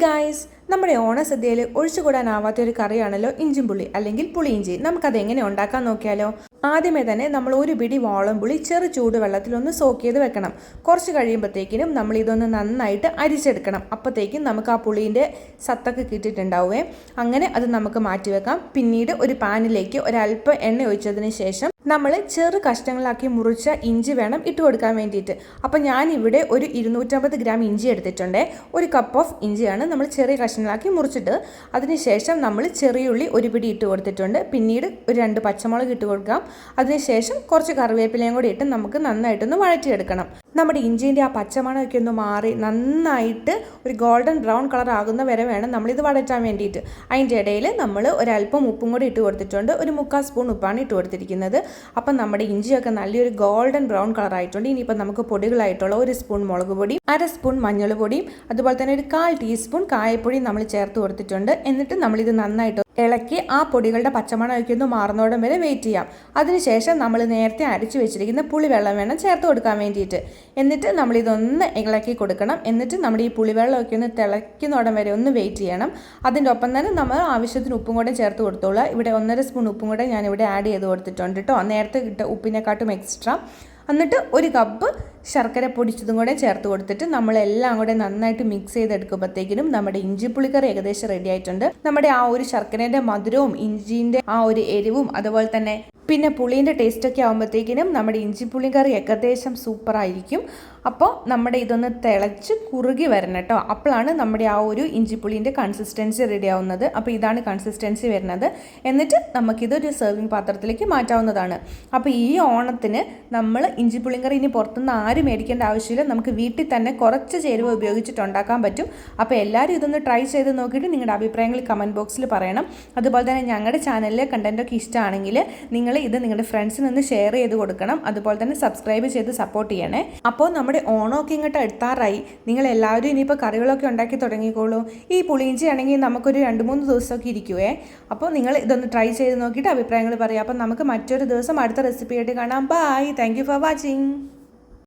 Guys, നമ്മുടെ ഓണസദ്യയിൽ ഒഴിച്ചുകൂടാനാവാത്ത ഒരു കറിയാണല്ലോ ഇഞ്ചിമ്പുളി അല്ലെങ്കിൽ പുളിയിഞ്ചി. നമുക്കത് എങ്ങനെ ഉണ്ടാക്കാൻ നോക്കിയാലോ? ആദ്യമേ തന്നെ നമ്മൾ ഒരു പിടി വാളംപുളി ചെറു ചൂടുവെള്ളത്തിൽ ഒന്ന് സോക്ക് ചെയ്ത് വെക്കണം. കുറച്ച് കഴിയുമ്പോഴത്തേക്കിനും നമ്മൾ ഇതൊന്ന് നന്നായിട്ട് അരിച്ചെടുക്കണം. അപ്പോഴത്തേക്കും നമുക്ക് ആ പുളീൻ്റെ സത്തൊക്കെ കിട്ടിയിട്ടുണ്ടാവുമേ. അങ്ങനെ അത് നമുക്ക് മാറ്റി വെക്കാം. പിന്നീട് ഒരു പാനിലേക്ക് ഒരല്പം എണ്ണ ഒഴിച്ചതിന് ശേഷം നമ്മൾ ചെറു കഷ്ണങ്ങളാക്കി മുറിച്ച ഇഞ്ചി വേണം ഇട്ട് കൊടുക്കാൻ വേണ്ടിയിട്ട്. അപ്പോൾ ഞാനിവിടെ ഒരു 250 ഗ്രാം ഇഞ്ചി എടുത്തിട്ടുണ്ട്. ഒരു കപ്പ് ഓഫ് ഇഞ്ചിയാണ് നമ്മൾ ചെറിയ കഷ്ണങ്ങളാക്കി മുറിച്ചിട്ട്. അതിനുശേഷം നമ്മൾ ചെറിയുള്ളി ഒരു പിടി ഇട്ട് കൊടുത്തിട്ടുണ്ട്. പിന്നീട് ഒരു 2 പച്ചമുളക് ഇട്ട് കൊടുക്കാം. അതിനുശേഷം കുറച്ച് കറിവേപ്പിലയും കൂടി ഇട്ട് നമുക്ക് നന്നായിട്ടൊന്ന് വഴറ്റിയെടുക്കണം. നമ്മുടെ ഇഞ്ചിൻ്റെ ആ പച്ചമണമൊക്കെ ഒന്ന് മാറി നന്നായിട്ട് ഒരു ഗോൾഡൻ ബ്രൗൺ കളർ ആകുന്ന വരെ വേണം നമ്മളിത് വഴറ്റാൻ വേണ്ടിയിട്ട്. അതിൻ്റെ ഇടയിൽ നമ്മൾ ഒരല്പം ഉപ്പും കൂടി ഇട്ട് കൊടുത്തിട്ടുണ്ട്. ഒരു 3/4 സ്പൂൺ ഉപ്പാണ് ഇട്ട് കൊടുത്തിരിക്കുന്നത്. അപ്പം നമ്മുടെ ഇഞ്ചിയൊക്കെ നല്ലൊരു ഗോൾഡൻ ബ്രൗൺ കളർ ആയിട്ടുണ്ട്. ഇനിയിപ്പോൾ നമുക്ക് പൊടികളായിട്ടുള്ള 1 സ്പൂൺ മുളക് പൊടി, 1/2 സ്പൂൺ മഞ്ഞൾ പൊടിയും അതുപോലെ തന്നെ ഒരു 1/4 ടീസ്പൂൺ കായപ്പൊടിയും നമ്മൾ ചേർത്ത് കൊടുത്തിട്ടുണ്ട്. എന്നിട്ട് നമ്മളിത് നന്നായിട്ട് ഇളക്കി ആ പൊടികളുടെ പച്ചമണമൊക്കെ ഒന്ന് മാറുന്നോടം വരെ വെയിറ്റ് ചെയ്യാം. അതിനുശേഷം നമ്മൾ നേരത്തെ അരച്ച് വെച്ചിരിക്കുന്ന പുളിവെള്ളം വേണം ചേർത്ത് കൊടുക്കാൻ വേണ്ടിയിട്ട്. എന്നിട്ട് നമ്മളിതൊന്ന് ഇളക്കി കൊടുക്കണം. എന്നിട്ട് നമ്മുടെ ഈ പുളിവെള്ളമൊക്കെ ഒന്ന് തിളയ്ക്കുന്നോടം വരെ ഒന്ന് വെയിറ്റ് ചെയ്യണം. അതിൻ്റെ ഒപ്പം തന്നെ നമ്മൾ ആവശ്യത്തിന് ഉപ്പും കൂടെ ചേർത്ത് കൊടുത്തോളാം. ഇവിടെ 1/2 സ്പൂൺ ഉപ്പും കൂടെ ഞാനിവിടെ ആഡ് ചെയ്ത് കൊടുത്തിട്ടുണ്ട് കേട്ടോ, നേരത്തെ കിട്ട ഉപ്പിനെക്കാട്ടും എക്സ്ട്രാ. എന്നിട്ട് ഒരു കപ്പ് ശർക്കര പൊടിച്ചതും കൂടെ ചേർത്ത് കൊടുത്തിട്ട് നമ്മളെല്ലാം കൂടെ നന്നായിട്ട് മിക്സ് ചെയ്തെടുക്കുമ്പോഴത്തേക്കിനും നമ്മുടെ ഇഞ്ചിപ്പുളിക്കറി ഏകദേശം റെഡി ആയിട്ടുണ്ട്. നമ്മുടെ ആ ഒരു ശർക്കരേൻ്റെ മധുരവും ഇഞ്ചിൻ്റെ ആ ഒരു എരിവും അതുപോലെ തന്നെ പിന്നെ പുളീൻ്റെ ടേസ്റ്റൊക്കെ ആകുമ്പോഴത്തേക്കിനും നമ്മുടെ ഇഞ്ചിപ്പുളിക്കറി ഏകദേശം സൂപ്പറായിരിക്കും. അപ്പോൾ നമ്മുടെ ഇതൊന്ന് തിളച്ച് കുറുകി വരണം കേട്ടോ. അപ്പോഴാണ് നമ്മുടെ ആ ഒരു ഇഞ്ചിപ്പുളീൻ്റെ കൺസിസ്റ്റൻസി റെഡി ആവുന്നത്. അപ്പോൾ ഇതാണ് കൺസിസ്റ്റൻസി വരുന്നത്. എന്നിട്ട് നമുക്കിതൊരു സെർവിങ് പാത്രത്തിലേക്ക് മാറ്റാവുന്നതാണ്. അപ്പോൾ ഈ ഓണത്തിന് നമ്മൾ ഇഞ്ചിപ്പുളിക്കറി ഇനി പുറത്തുനിന്ന് ആരും മേടിക്കേണ്ട ആവശ്യമില്ല. നമുക്ക് വീട്ടിൽ തന്നെ കുറച്ച് ചേരുവ ഉപയോഗിച്ചിട്ട് ഉണ്ടാക്കാൻ പറ്റും. അപ്പോൾ എല്ലാവരും ഇതൊന്ന് ട്രൈ ചെയ്ത് നോക്കിയിട്ട് നിങ്ങളുടെ അഭിപ്രായങ്ങൾ കമൻറ്റ് ബോക്സിൽ പറയണം. അതുപോലെ തന്നെ ഞങ്ങളുടെ ചാനലിലെ കണ്ടൻറ്റൊക്കെ ഇഷ്ടമാണെങ്കിൽ നിങ്ങൾ ഇത് നിങ്ങളുടെ ഫ്രണ്ട്സിനൊന്ന് ഷെയർ ചെയ്ത് കൊടുക്കണം. അതുപോലെ തന്നെ സബ്സ്ക്രൈബ് ചെയ്ത് സപ്പോർട്ട് ചെയ്യണേ. അപ്പോൾ നമ്മുടെ ഓണമൊക്കെ ഇങ്ങോട്ട് എത്താറായി. നിങ്ങൾ എല്ലാവരും ഇനിയിപ്പോൾ കറികളൊക്കെ ഉണ്ടാക്കി തുടങ്ങിക്കോളൂ. ഈ പുളിയിഞ്ചി ആണെങ്കിൽ നമുക്കൊരു 2-3 ദിവസമൊക്കെ ഇരിക്കുവേ. അപ്പോൾ നിങ്ങൾ ഇതൊന്ന് ട്രൈ ചെയ്ത് നോക്കിയിട്ട് അഭിപ്രായങ്ങൾ പറയാം. അപ്പോൾ നമുക്ക് മറ്റൊരു ദിവസം അടുത്ത റെസിപ്പി ആയിട്ട് കാണാം. Bye. Thank you for watching.